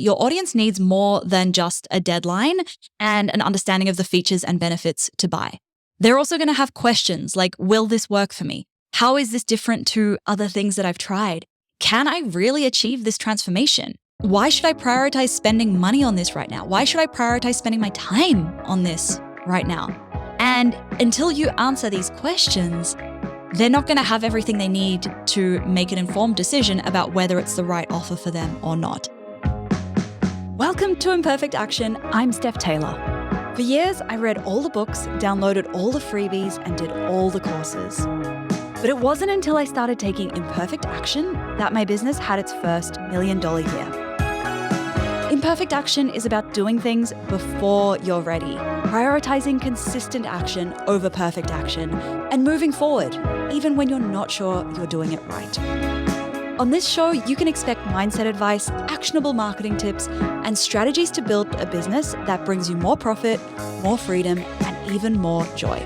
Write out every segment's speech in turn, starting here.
your audience needs more than just a deadline and an understanding of the features and benefits to buy. They're also going to have questions like, will this work for me? How is this different to other things that I've tried? Can I really achieve this transformation? Why should I prioritize spending money on this right now? Why should I prioritize spending my time on this right now? And until you answer these questions, they're not going to have everything they need to make an informed decision about whether it's the right offer for them or not. Welcome to Imperfect Action. I'm Steph Taylor. For years, I read all the books, downloaded all the freebies, and did all the courses. But it wasn't until I started taking imperfect action that my business had its first $1 million year. Imperfect action is about doing things before you're ready, prioritizing consistent action over perfect action, and moving forward, even when you're not sure you're doing it right. On this show, you can expect mindset advice, actionable marketing tips, and strategies to build a business that brings you more profit, more freedom, and even more joy.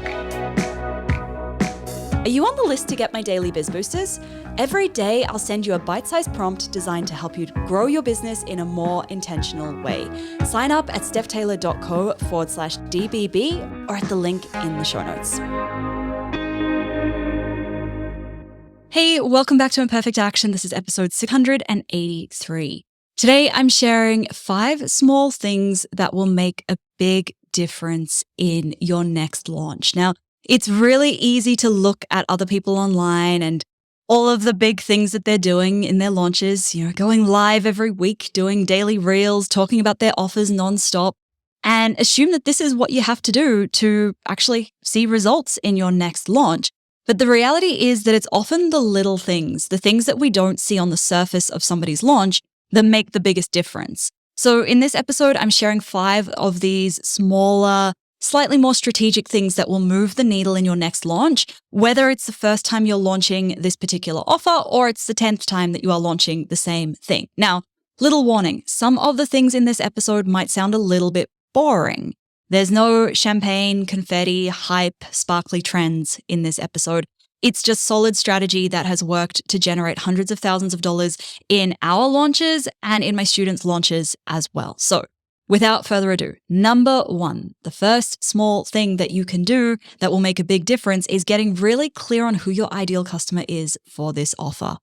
Are you on the list to get my daily Biz Boosters? Every day, I'll send you a bite-sized prompt designed to help you grow your business in a more intentional way. Sign up at stephtaylor.co/DBB or at the link in the show notes. Hey, welcome back to Imperfect Action. This is episode 683. Today, I'm sharing 5 small things that will make a big difference in your next launch. Now, it's really easy to look at other people online and all of the big things that they're doing in their launches, going live every week, doing daily reels, talking about their offers nonstop, and assume that this is what you have to do to actually see results in your next launch. But the reality is that it's often the little things, the things that we don't see on the surface of somebody's launch that make the biggest difference. So in this episode, I'm sharing 5 of these smaller, slightly more strategic things that will move the needle in your next launch, whether it's the first time you're launching this particular offer or it's the 10th time that you are launching the same thing. Now, little warning, some of the things in this episode might sound a little bit boring. There's no champagne, confetti, hype, sparkly trends in this episode. It's just solid strategy that has worked to generate hundreds of thousands of dollars in our launches and in my students' launches as well. So without further ado, number 1, the first small thing that you can do that will make a big difference is getting really clear on who your ideal customer is for this offer,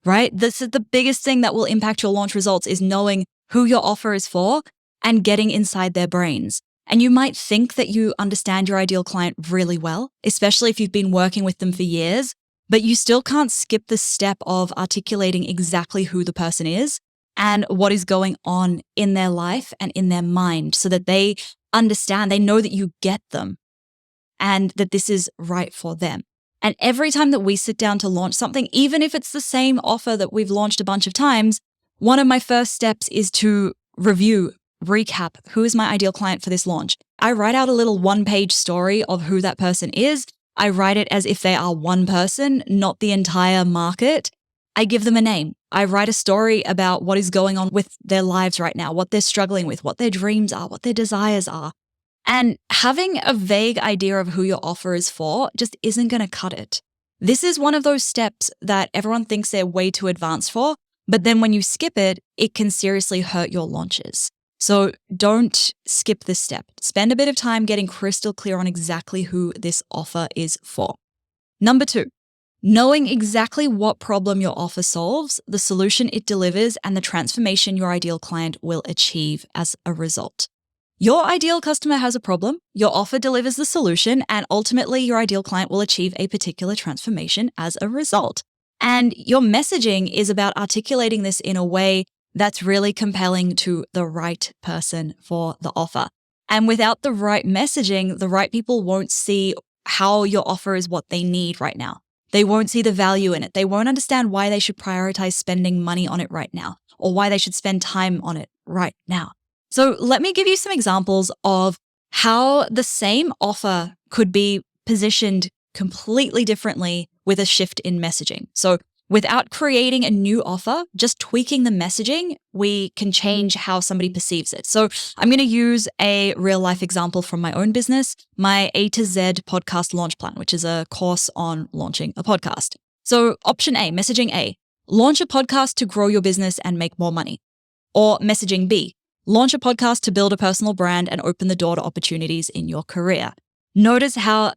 right? This is the biggest thing that will impact your launch results is knowing who your offer is for and getting inside their brains. And you might think that you understand your ideal client really well, especially if you've been working with them for years, but you still can't skip the step of articulating exactly who the person is and what is going on in their life and in their mind so that they understand, they know that you get them and that this is right for them. And every time that we sit down to launch something, even if it's the same offer that we've launched a bunch of times, one of my first steps is to recap, who is my ideal client for this launch? I write out a little 1-page story of who that person is. I write it as if they are one person, not the entire market. I give them a name. I write a story about what is going on with their lives right now, what they're struggling with, what their dreams are, what their desires are. And having a vague idea of who your offer is for just isn't going to cut it. This is one of those steps that everyone thinks they're way too advanced for, but then when you skip it, it can seriously hurt your launches. So don't skip this step. Spend a bit of time getting crystal clear on exactly who this offer is for. Number 2, knowing exactly what problem your offer solves, the solution it delivers, and the transformation your ideal client will achieve as a result. Your ideal customer has a problem, your offer delivers the solution, and ultimately your ideal client will achieve a particular transformation as a result. And your messaging is about articulating this in a way that's really compelling to the right person for the offer. And without the right messaging, the right people won't see how your offer is what they need right now. They won't see the value in it. They won't understand why they should prioritize spending money on it right now or why they should spend time on it right now. So let me give you some examples of how the same offer could be positioned completely differently with a shift in messaging. So without creating a new offer, just tweaking the messaging, we can change how somebody perceives it. So I'm going to use a real life example from my own business, my A to Z podcast launch plan, which is a course on launching a podcast. So option A, messaging A, launch a podcast to grow your business and make more money. Or messaging B, launch a podcast to build a personal brand and open the door to opportunities in your career. Notice how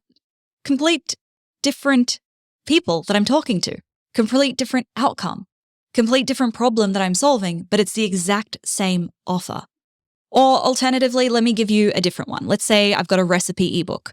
complete different people that I'm talking to, complete different outcome, complete different problem that I'm solving, but it's the exact same offer. Or alternatively, let me give you a different one. Let's say I've got a recipe ebook.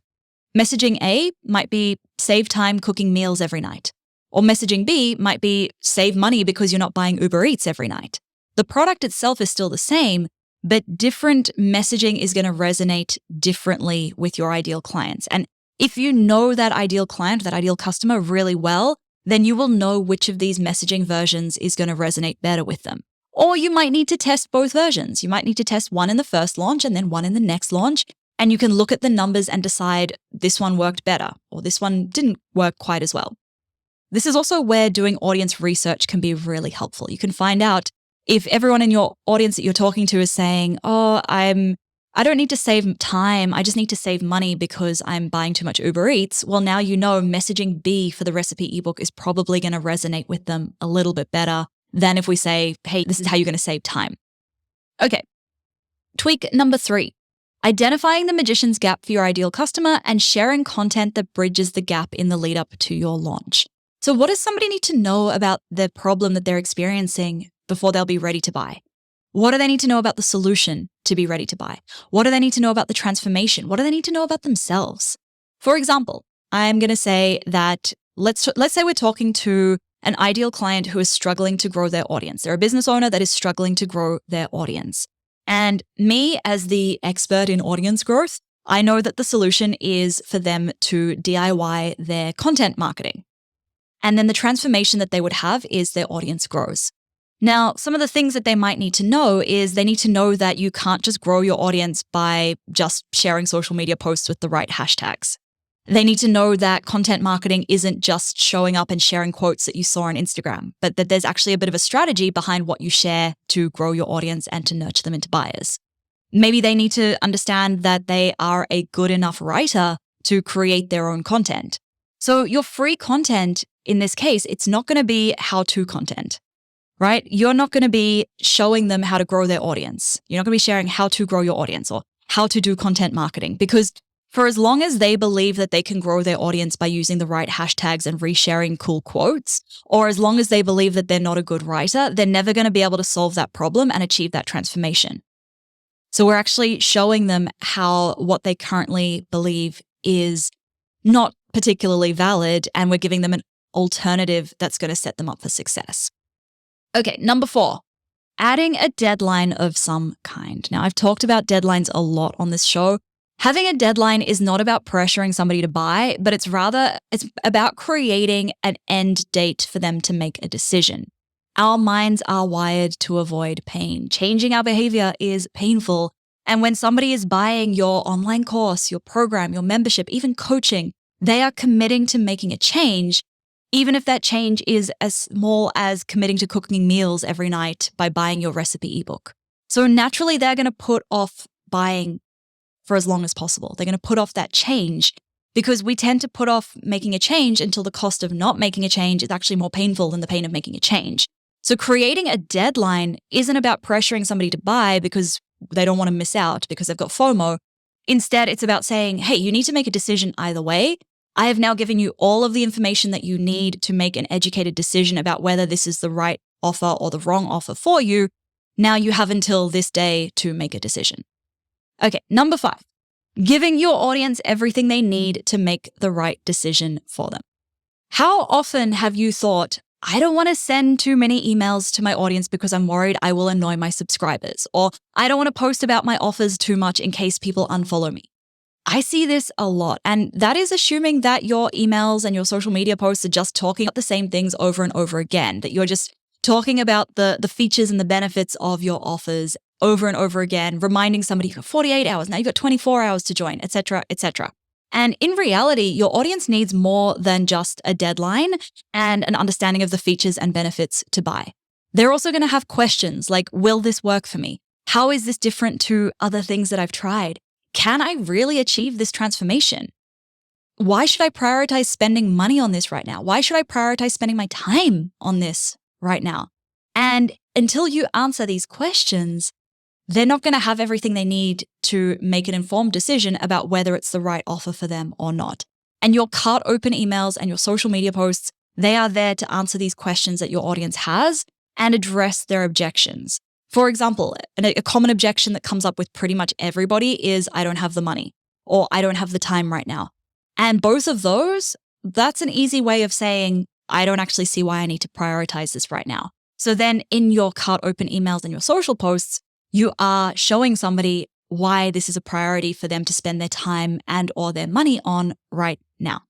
Messaging A might be save time cooking meals every night. Or messaging B might be save money because you're not buying Uber Eats every night. The product itself is still the same, but different messaging is going to resonate differently with your ideal clients. And if you know that ideal client, that ideal customer really well, then you will know which of these messaging versions is going to resonate better with them. Or you might need to test both versions. You might need to test one in the first launch and then one in the next launch. And you can look at the numbers and decide this one worked better or this one didn't work quite as well. This is also where doing audience research can be really helpful. You can find out if everyone in your audience that you're talking to is saying, I don't need to save time, I just need to save money because I'm buying too much Uber Eats. Well, now you know messaging B for the recipe ebook is probably going to resonate with them a little bit better than if we say, hey, this is how you're going to save time. Okay. Tweak number 3, identifying the magician's gap for your ideal customer and sharing content that bridges the gap in the lead up to your launch. So what does somebody need to know about the problem that they're experiencing before they'll be ready to buy? What do they need to know about the solution to be ready to buy? What do they need to know about the transformation? What do they need to know about themselves? For example, I'm going to say that let's say we're talking to an ideal client who is struggling to grow their audience. They're a business owner that is struggling to grow their audience. And me, as the expert in audience growth, I know that the solution is for them to DIY their content marketing. And then the transformation that they would have is their audience grows. Now, some of the things that they might need to know is they need to know that you can't just grow your audience by just sharing social media posts with the right hashtags. They need to know that content marketing isn't just showing up and sharing quotes that you saw on Instagram, but that there's actually a bit of a strategy behind what you share to grow your audience and to nurture them into buyers. Maybe they need to understand that they are a good enough writer to create their own content. So your free content, in this case, it's not going to be how-to content, right? You're not going to be showing them how to grow their audience. You're not going to be sharing how to grow your audience or how to do content marketing, because for as long as they believe that they can grow their audience by using the right hashtags and resharing cool quotes, or as long as they believe that they're not a good writer, they're never going to be able to solve that problem and achieve that transformation. So we're actually showing them how what they currently believe is not particularly valid, and we're giving them an alternative that's going to set them up for success. Okay, number 4, adding a deadline of some kind. Now, I've talked about deadlines a lot on this show. Having a deadline is not about pressuring somebody to buy, but it's about creating an end date for them to make a decision. Our minds are wired to avoid pain. Changing our behavior is painful. And when somebody is buying your online course, your program, your membership, even coaching, they are committing to making a change, even if that change is as small as committing to cooking meals every night by buying your recipe ebook. So naturally, they're going to put off buying for as long as possible. They're going to put off that change because we tend to put off making a change until the cost of not making a change is actually more painful than the pain of making a change. So creating a deadline isn't about pressuring somebody to buy because they don't want to miss out because they've got FOMO. Instead, it's about saying, hey, you need to make a decision either way. I have now given you all of the information that you need to make an educated decision about whether this is the right offer or the wrong offer for you. Now you have until this day to make a decision. Okay, number 5, giving your audience everything they need to make the right decision for them. How often have you thought, I don't want to send too many emails to my audience because I'm worried I will annoy my subscribers, or I don't want to post about my offers too much in case people unfollow me? I see this a lot, and that is assuming that your emails and your social media posts are just talking about the same things over and over again, that you're just talking about the features and the benefits of your offers over and over again, reminding somebody you've got 48 hours, now you've got 24 hours to join, etc., etc. And in reality, your audience needs more than just a deadline and an understanding of the features and benefits to buy. They're also going to have questions like, will this work for me? How is this different to other things that I've tried? Can I really achieve this transformation? Why should I prioritize spending money on this right now? Why should I prioritize spending my time on this right now? And until you answer these questions, they're not going to have everything they need to make an informed decision about whether it's the right offer for them or not. And your cart open emails and your social media posts, they are there to answer these questions that your audience has and address their objections. For example, a common objection that comes up with pretty much everybody is, I don't have the money, or I don't have the time right now. And both of those, that's an easy way of saying, I don't actually see why I need to prioritize this right now. So then in your cart open emails and your social posts, you are showing somebody why this is a priority for them to spend their time and or their money on right now.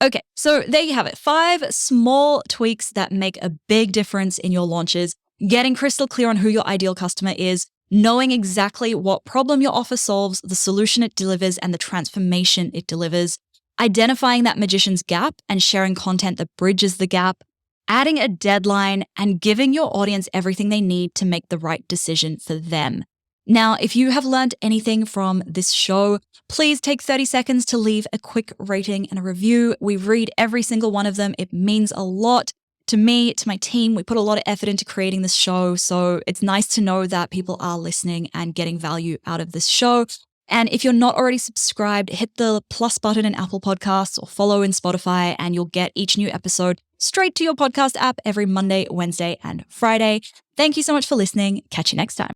Okay, so there you have it. 5 small tweaks that make a big difference in your launches. Getting crystal clear on who your ideal customer is, knowing exactly what problem your offer solves, the solution it delivers, and the transformation it delivers. Identifying that magician's gap and sharing content that bridges the gap. Adding a deadline and giving your audience everything they need to make the right decision for them. Now, if you have learned anything from this show, please take 30 seconds to leave a quick rating and a review. We read every single one of them. It means a lot to me, to my team. We put a lot of effort into creating this show, so it's nice to know that people are listening and getting value out of this show. And if you're not already subscribed, hit the plus button in Apple Podcasts or follow in Spotify, and you'll get each new episode straight to your podcast app every Monday, Wednesday, and Friday. Thank you so much for listening. Catch you next time.